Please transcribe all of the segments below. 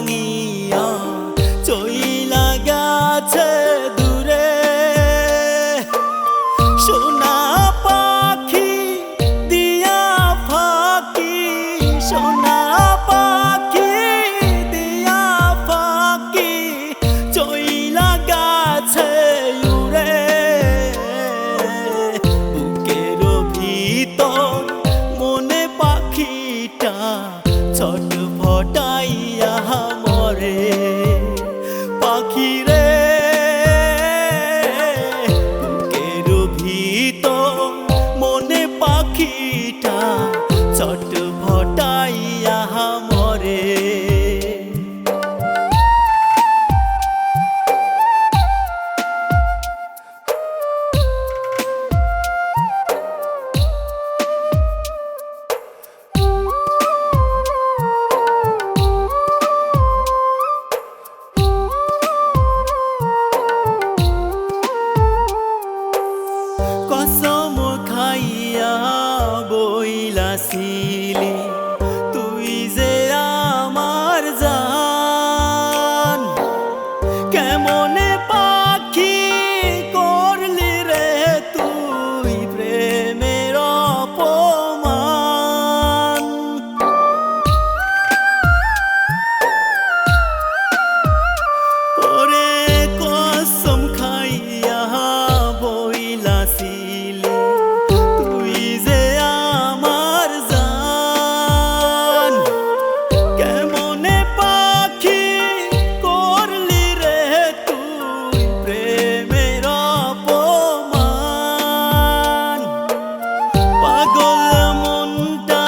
ভাঙিয়া চইলা গেছে দূরে। সোনা পাখি দিয়া ফাঁকি, সোনা পাখি দিয়া ফাঁকি চইলা গেছে উড়ে। বুকের ভিতর মনে পাখিটা ছটফটাইয়া মরে। পাখি রে বুকের ভিতর মনে পাখিটা ছটফটাইয়া মরে। কসম খাইয়া বইলাছিলি তুই যে আমার জান। কেমনে পাখি করলি রে তুই প্রেমের অপমান। ওরে কসম খাইয়া বইলাছিলি তুই যে আমার জান। কেমনে পাখি করলি রে তুই প্রেমের অপমান। পাগল মনটা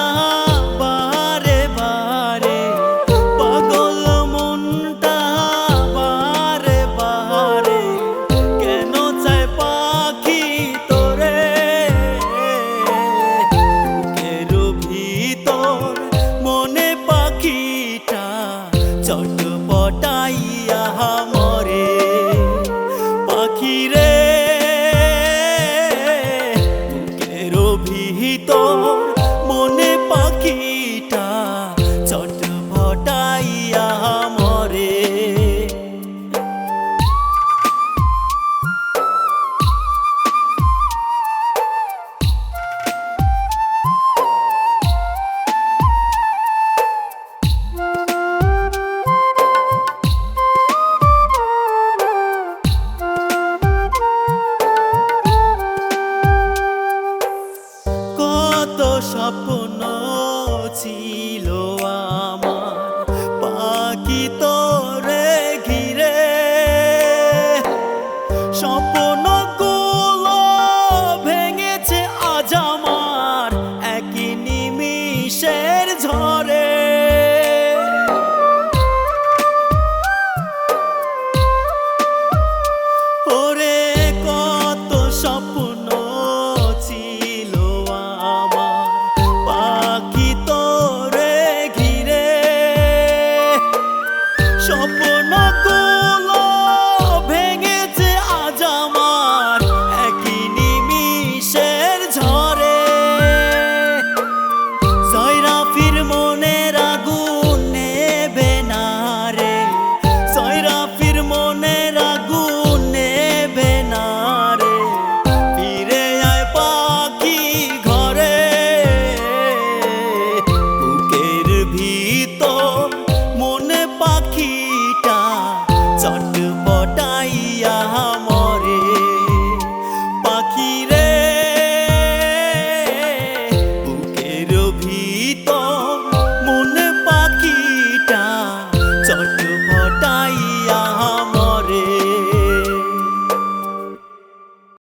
বারে বারে, পাগল মনটা বারে বারে কেন চায় পাখি তোরে। বুকের ভিতর মনে পাখিটা ছটফটাইয়া মরে। পাখি রে বুকের ভিতর মনে পাখিটা ছটফটাইয়া মরে। কত স্বপ্ন ছিল আমার পাখি তো